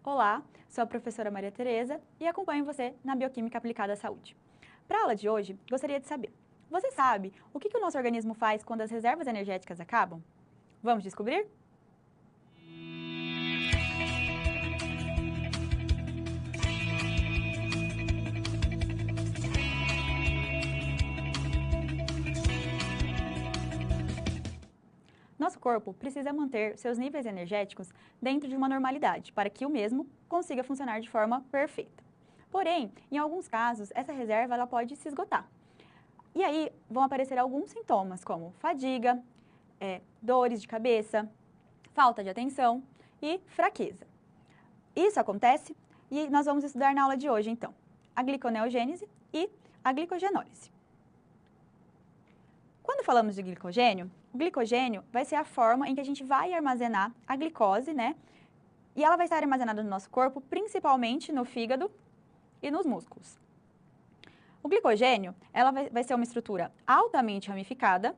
Olá, sou a professora Maria Tereza e acompanho você na Bioquímica Aplicada à Saúde. Para a aula de hoje, gostaria de saber, você sabe o que o nosso organismo faz quando as reservas energéticas acabam? Vamos descobrir? Nosso corpo precisa manter seus níveis energéticos dentro de uma normalidade para que o mesmo consiga funcionar de forma perfeita. Porém, em alguns casos, essa reserva ela pode se esgotar. E aí vão aparecer alguns sintomas como fadiga, dores de cabeça, falta de atenção e fraqueza. Isso acontece e nós vamos estudar na aula de hoje, então, a gliconeogênese e a glicogenólise. Quando falamos de glicogênio, o glicogênio vai ser a forma em que a gente vai armazenar a glicose, né? E ela vai estar armazenada no nosso corpo, principalmente no fígado e nos músculos. O glicogênio, ela vai ser uma estrutura altamente ramificada,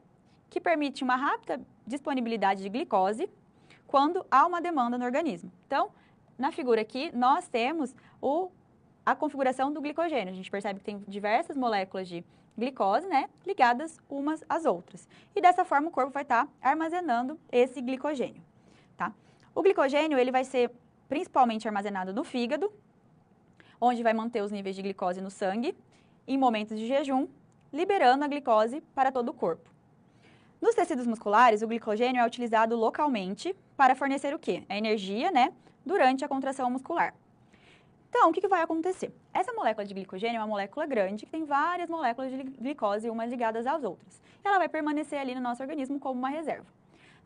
que permite uma rápida disponibilidade de glicose quando há uma demanda no organismo. Então, na figura aqui, nós temos a configuração do glicogênio. A gente percebe que tem diversas moléculas de glicose, né, ligadas umas às outras. E dessa forma o corpo vai estar armazenando esse glicogênio, tá? O glicogênio, ele vai ser principalmente armazenado no fígado, onde vai manter os níveis de glicose no sangue, em momentos de jejum, liberando a glicose para todo o corpo. Nos tecidos musculares, o glicogênio é utilizado localmente para fornecer o quê? A energia, né, durante a contração muscular. Então, o que vai acontecer? Essa molécula de glicogênio é uma molécula grande que tem várias moléculas de glicose, umas ligadas às outras. Ela vai permanecer ali no nosso organismo como uma reserva.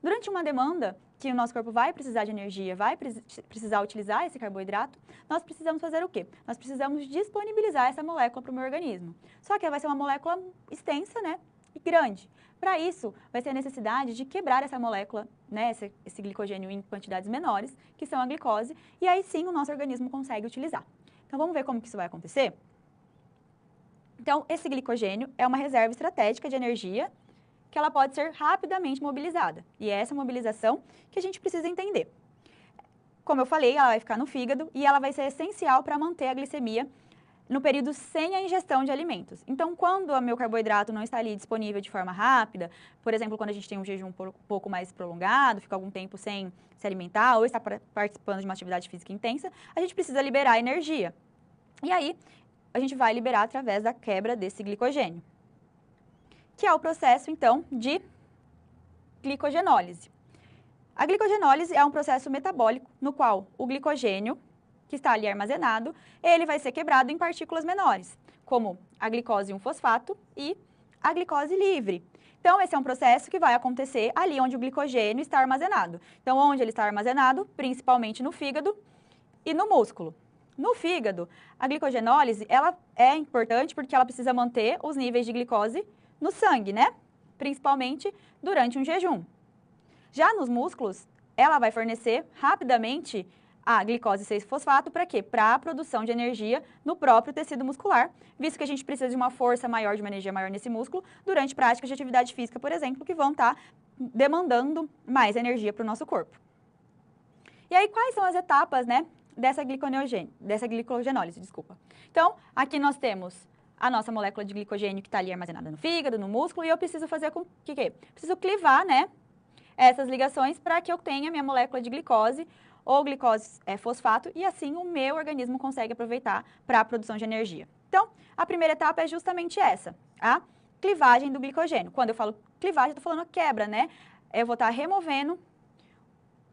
Durante uma demanda que o nosso corpo vai precisar de energia, vai precisar utilizar esse carboidrato, nós precisamos fazer o quê? Nós precisamos disponibilizar essa molécula para o meu organismo. Só que ela vai ser uma molécula extensa, né, e grande. Para isso, vai ter a necessidade de quebrar essa molécula, né, esse glicogênio em quantidades menores, que são a glicose, e aí sim o nosso organismo consegue utilizar. Então, vamos ver como que isso vai acontecer? Então, esse glicogênio é uma reserva estratégica de energia que ela pode ser rapidamente mobilizada. E é essa mobilização que a gente precisa entender. Como eu falei, ela vai ficar no fígado e ela vai ser essencial para manter a glicemia no período sem a ingestão de alimentos. Então, quando o meu carboidrato não está ali disponível de forma rápida, por exemplo, quando a gente tem um jejum um pouco mais prolongado, fica algum tempo sem se alimentar ou está participando de uma atividade física intensa, a gente precisa liberar energia. E aí, a gente vai liberar através da quebra desse glicogênio, que é o processo, então, de glicogenólise. A glicogenólise é um processo metabólico no qual o glicogênio, que está ali armazenado, ele vai ser quebrado em partículas menores, como a glicose 1-fosfato e a glicose livre. Então, esse é um processo que vai acontecer ali onde o glicogênio está armazenado. Então, onde ele está armazenado? Principalmente no fígado e no músculo. No fígado, a glicogenólise, ela é importante porque ela precisa manter os níveis de glicose no sangue, né? Principalmente durante um jejum. Já nos músculos, ela vai fornecer rapidamente a glicose 6-fosfato para quê? Para a produção de energia no próprio tecido muscular, visto que a gente precisa de uma força maior, de uma energia maior nesse músculo, durante práticas de atividade física, por exemplo, que vão estar demandando mais energia para o nosso corpo. E aí, quais são as etapas, né, dessa glicogenólise, desculpa. Então, aqui nós temos a nossa molécula de glicogênio que está ali armazenada no fígado, no músculo, e eu preciso fazer com que quê? Preciso clivar, né, essas ligações para que eu tenha minha molécula de glicose ou glicose fosfato, e assim o meu organismo consegue aproveitar para a produção de energia. Então, a primeira etapa é justamente essa, a clivagem do glicogênio. Quando eu falo clivagem, eu estou falando quebra, né? Eu vou estar removendo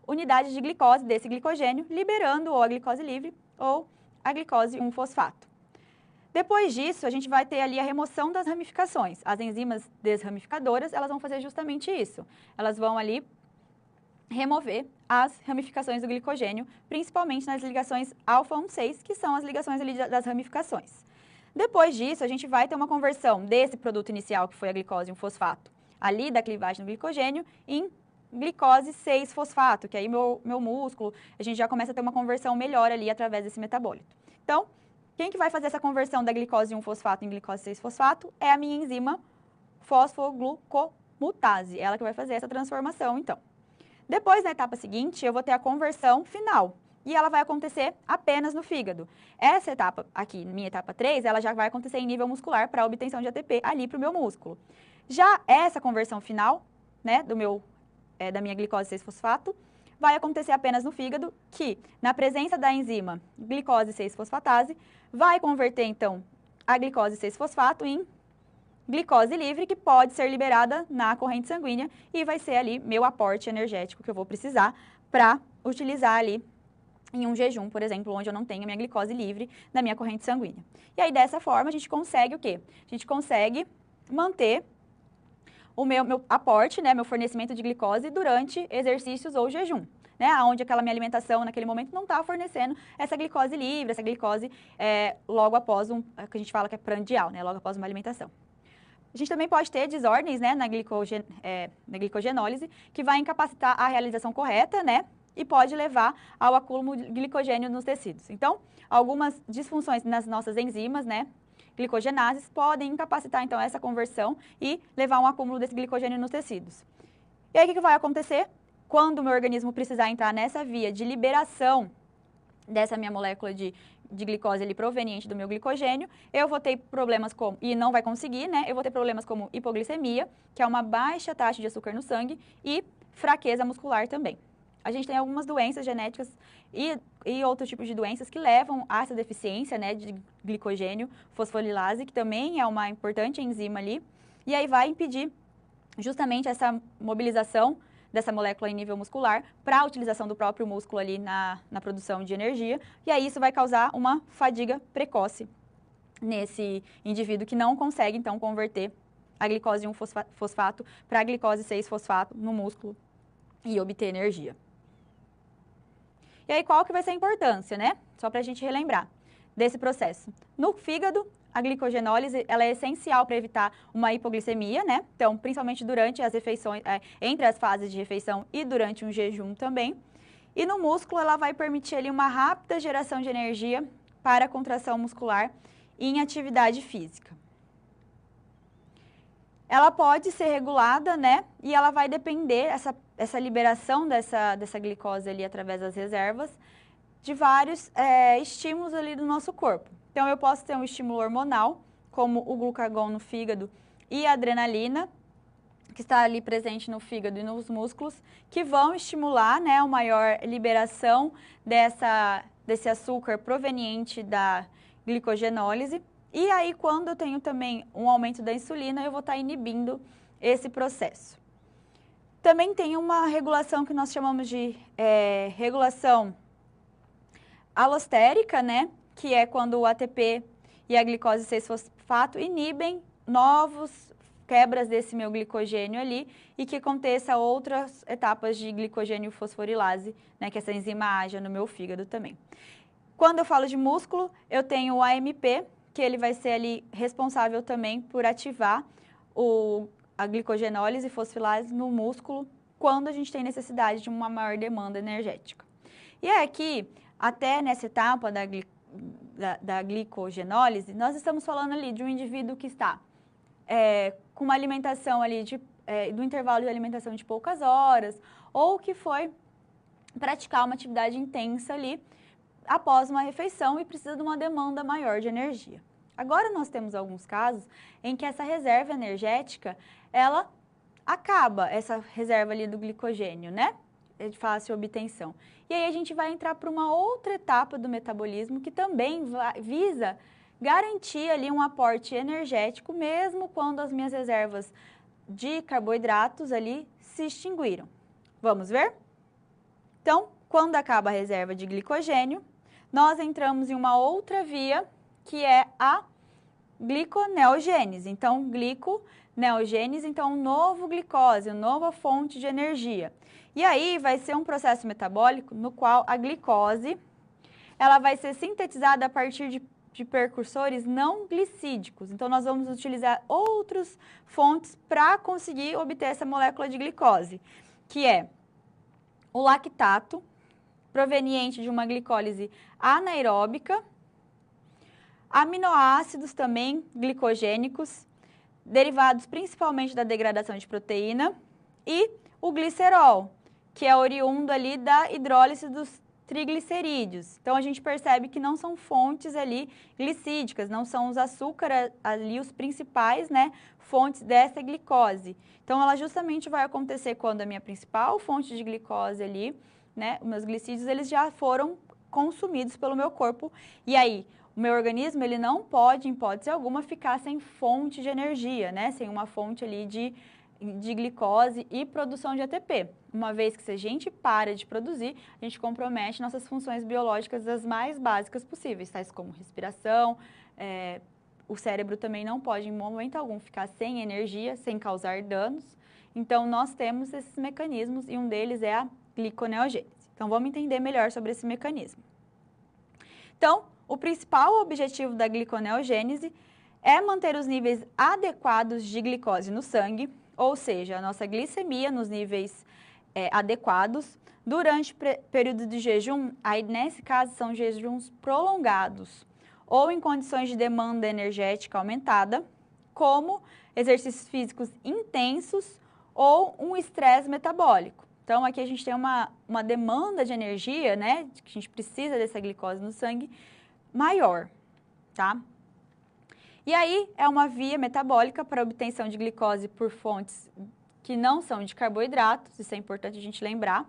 unidades de glicose desse glicogênio, liberando ou a glicose livre ou a glicose 1-fosfato. Depois disso, a gente vai ter ali a remoção das ramificações. As enzimas desramificadoras, elas vão fazer justamente isso. Elas vão ali remover as ramificações do glicogênio, principalmente nas ligações alfa-1,6, que são as ligações ali das ramificações. Depois disso, a gente vai ter uma conversão desse produto inicial, que foi a glicose 1-fosfato, ali da clivagem do glicogênio, em glicose 6-fosfato, que aí meu músculo, a gente já começa a ter uma conversão melhor ali através desse metabólito. Então, quem que vai fazer essa conversão da glicose 1-fosfato em glicose 6-fosfato é a minha enzima fosfoglucomutase, ela que vai fazer essa transformação, então. Depois, na etapa seguinte, eu vou ter a conversão final. e ela vai acontecer apenas no fígado. Essa etapa aqui, minha etapa 3, ela já vai acontecer em nível muscular para a obtenção de ATP ali para o meu músculo. Já essa conversão final, né, da minha glicose 6-fosfato, vai acontecer apenas no fígado, que na presença da enzima glicose 6-fosfatase, vai converter então a glicose 6-fosfato em glicose livre, que pode ser liberada na corrente sanguínea e vai ser ali meu aporte energético que eu vou precisar para utilizar ali em um jejum, por exemplo, onde eu não tenho a minha glicose livre na minha corrente sanguínea. E aí, dessa forma, a gente consegue o quê? A gente consegue manter o meu aporte, né, meu fornecimento de glicose durante exercícios ou jejum, né, onde aquela minha alimentação naquele momento não está fornecendo essa glicose livre, essa glicose logo após que a gente fala que é prandial, né, logo após uma alimentação. A gente também pode ter desordens, né, na glicogenólise, que vai incapacitar a realização correta, né, e pode levar ao acúmulo de glicogênio nos tecidos. Então, algumas disfunções nas nossas enzimas, né, glicogenases, podem incapacitar, então, essa conversão e levar a um acúmulo desse glicogênio nos tecidos. E aí, o que vai acontecer? Quando o meu organismo precisar entrar nessa via de liberação dessa minha molécula de glicose ali proveniente do meu glicogênio, eu vou ter problemas como, e não vai conseguir, né? Eu vou ter problemas como hipoglicemia, que é uma baixa taxa de açúcar no sangue, e fraqueza muscular também. A gente tem algumas doenças genéticas e outros tipos de doenças que levam a essa deficiência, né, de glicogênio, fosfolilase, que também é uma importante enzima ali, e aí vai impedir justamente essa mobilização dessa molécula em nível muscular para a utilização do próprio músculo ali na produção de energia, e aí isso vai causar uma fadiga precoce nesse indivíduo que não consegue, então, converter a glicose 1-fosfato para a glicose 6-fosfato no músculo e obter energia. E aí, qual que vai ser a importância, né? Só para a gente relembrar desse processo. No fígado, a glicogenólise ela é essencial para evitar uma hipoglicemia, né? Então, principalmente durante as refeições, entre as fases de refeição e durante um jejum também. E no músculo, ela vai permitir ali uma rápida geração de energia para a contração muscular em atividade física. Ela pode ser regulada, né? E ela vai depender, essa liberação dessa glicose ali através das reservas, de vários estímulos ali do nosso corpo. Então, eu posso ter um estímulo hormonal, como o glucagon no fígado e a adrenalina, que está ali presente no fígado e nos músculos, que vão estimular, né, a maior liberação desse açúcar proveniente da glicogenólise. E aí, quando eu tenho também um aumento da insulina, eu vou estar inibindo esse processo. Também tem uma regulação que nós chamamos de regulação alostérica, né? Que é quando o ATP e a glicose 6-fosfato inibem novos quebras desse meu glicogênio ali e que aconteça outras etapas de glicogênio fosforilase, né? Que essa enzima haja no meu fígado também. Quando eu falo de músculo, eu tenho o AMP, que ele vai ser ali responsável também por ativar a glicogenólise e fosfolilase no músculo quando a gente tem necessidade de uma maior demanda energética. E aqui, até nessa etapa da glicogenólise, nós estamos falando ali de um indivíduo que está com uma alimentação ali do intervalo de alimentação de poucas horas, ou que foi praticar uma atividade intensa ali após uma refeição e precisa de uma demanda maior de energia. Agora nós temos alguns casos em que essa reserva energética, ela acaba, essa reserva ali do glicogênio, né? É de fácil obtenção. E aí a gente vai entrar para uma outra etapa do metabolismo que também visa garantir ali um aporte energético, mesmo quando as minhas reservas de carboidratos ali se extinguiram. Vamos ver? Então, quando acaba a reserva de glicogênio, nós entramos em uma outra via, que é a gliconeogênese. Então, gliconeogênese, então, um novo glicose, uma nova fonte de energia. E aí vai ser um processo metabólico no qual a glicose ela vai ser sintetizada a partir de precursores não glicídicos. Então, nós vamos utilizar outras fontes para conseguir obter essa molécula de glicose, que é o lactato, proveniente de uma glicólise anaeróbica, aminoácidos também glicogênicos, derivados principalmente da degradação de proteína, e o glicerol, que é oriundo ali da hidrólise dos triglicerídeos. Então, a gente percebe que não são fontes ali glicídicas, não são os açúcares ali os principais, né, fontes dessa glicose. Então, ela justamente vai acontecer quando a minha principal fonte de glicose ali, né, os meus glicídios, eles já foram consumidos pelo meu corpo. E aí, o meu organismo, ele não pode, em hipótese alguma, ficar sem fonte de energia, né, sem uma fonte ali de glicose e produção de ATP. Uma vez que se a gente para de produzir, a gente compromete nossas funções biológicas das mais básicas possíveis, tais como respiração, o cérebro também não pode em momento algum ficar sem energia, sem causar danos. Então, nós temos esses mecanismos e um deles é a gliconeogênese. Então, vamos entender melhor sobre esse mecanismo. Então, o principal objetivo da gliconeogênese é manter os níveis adequados de glicose no sangue, ou seja, a nossa glicemia nos níveis adequados durante período de jejum. Aí, nesse caso, são jejuns prolongados ou em condições de demanda energética aumentada, como exercícios físicos intensos ou um estresse metabólico. Então, aqui a gente tem uma demanda de energia, né, que a gente precisa dessa glicose no sangue maior, tá? E aí, é uma via metabólica para a obtenção de glicose por fontes que não são de carboidratos, isso é importante a gente lembrar.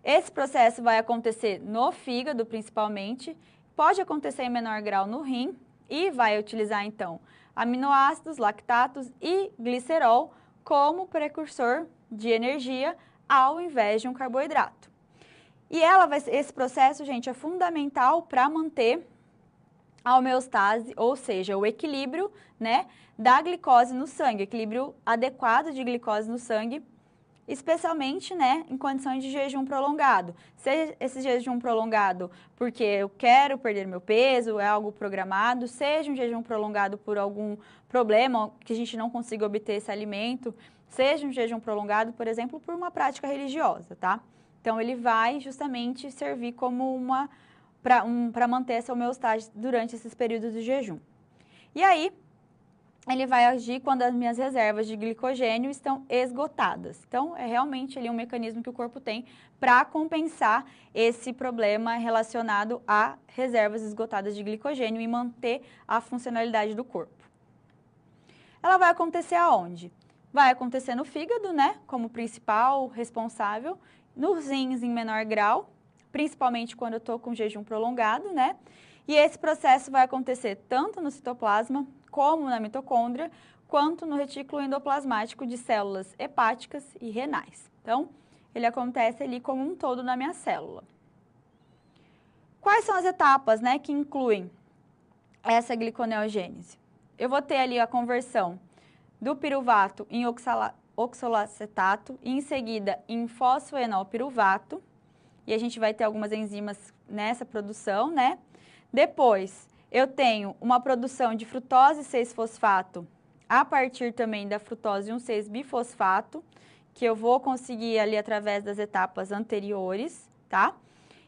Esse processo vai acontecer no fígado, principalmente, pode acontecer em menor grau no rim e vai utilizar, então, aminoácidos, lactatos e glicerol como precursor de energia ao invés de um carboidrato. E esse processo, gente, é fundamental para manter a homeostase, ou seja, o equilíbrio, né, da glicose no sangue, equilíbrio adequado de glicose no sangue, especialmente, né, em condições de jejum prolongado. Seja esse jejum prolongado porque eu quero perder meu peso, é algo programado, seja um jejum prolongado por algum problema que a gente não consiga obter esse alimento, seja um jejum prolongado, por exemplo, por uma prática religiosa, tá? Então, ele vai justamente servir como para manter essa homeostase durante esses períodos de jejum. E aí, ele vai agir quando as minhas reservas de glicogênio estão esgotadas. Então, é realmente ali um mecanismo que o corpo tem para compensar esse problema relacionado a reservas esgotadas de glicogênio e manter a funcionalidade do corpo. Ela vai acontecer aonde? Vai acontecer no fígado, né, como principal responsável, nos rins em menor grau, principalmente quando eu estou com jejum prolongado, né? E esse processo vai acontecer tanto no citoplasma, como na mitocôndria, quanto no retículo endoplasmático de células hepáticas e renais. Então, ele acontece ali como um todo na minha célula. Quais são as etapas, né, que incluem essa gliconeogênese? Eu vou ter ali a conversão do piruvato em oxalacetato e em seguida em fosfoenolpiruvato. E a gente vai ter algumas enzimas nessa produção, né? Depois, eu tenho uma produção de frutose 6-fosfato a partir também da frutose 1,6-bifosfato, que eu vou conseguir ali através das etapas anteriores, tá?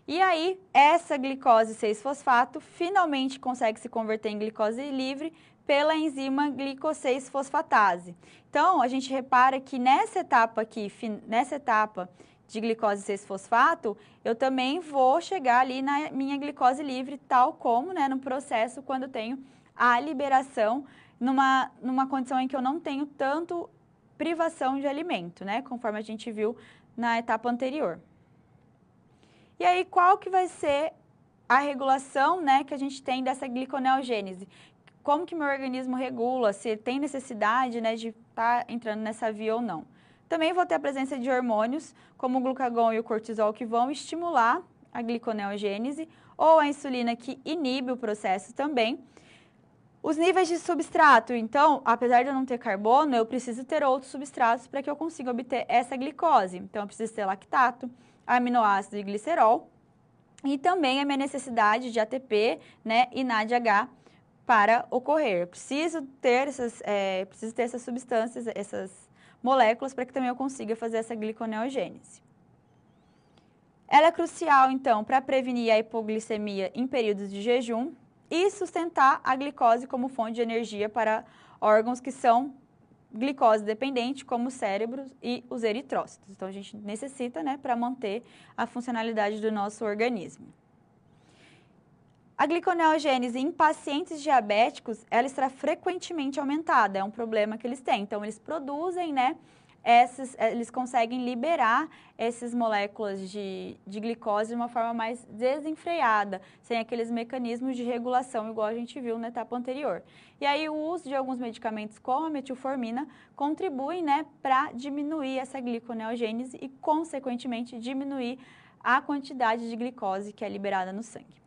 E aí, essa glicose 6-fosfato finalmente consegue se converter em glicose livre pela enzima glico-6-fosfatase. Então, a gente repara que nessa etapa aqui, nessa etapa de glicose 6-fosfato, eu também vou chegar ali na minha glicose livre, tal como, né, no processo quando eu tenho a liberação numa condição em que eu não tenho tanto privação de alimento, né, conforme a gente viu na etapa anterior. E aí, qual que vai ser a regulação, né, que a gente tem dessa gliconeogênese? Como que meu organismo regula, se tem necessidade, né, de estar entrando nessa via ou não? Também vou ter a presença de hormônios, como o glucagon e o cortisol, que vão estimular a gliconeogênese, ou a insulina, que inibe o processo também. Os níveis de substrato, então, apesar de eu não ter carbono, eu preciso ter outros substratos para que eu consiga obter essa glicose. Então, eu preciso ter lactato, aminoácido e glicerol, e também a minha necessidade de ATP, né, e NADH para ocorrer. Eu preciso ter essas substâncias, essas moléculas, para que também eu consiga fazer essa gliconeogênese. Ela é crucial, então, para prevenir a hipoglicemia em períodos de jejum e sustentar a glicose como fonte de energia para órgãos que são glicose dependente, como o cérebro e os eritrócitos. Então, a gente necessita, né, para manter a funcionalidade do nosso organismo. A gliconeogênese em pacientes diabéticos, ela está frequentemente aumentada, é um problema que eles têm. Então, eles produzem, né, eles conseguem liberar essas moléculas de glicose de uma forma mais desenfreada, sem aqueles mecanismos de regulação, igual a gente viu na etapa anterior. E aí, o uso de alguns medicamentos, como a metilformina, contribuem, né, para diminuir essa gliconeogênese e, consequentemente, diminuir a quantidade de glicose que é liberada no sangue.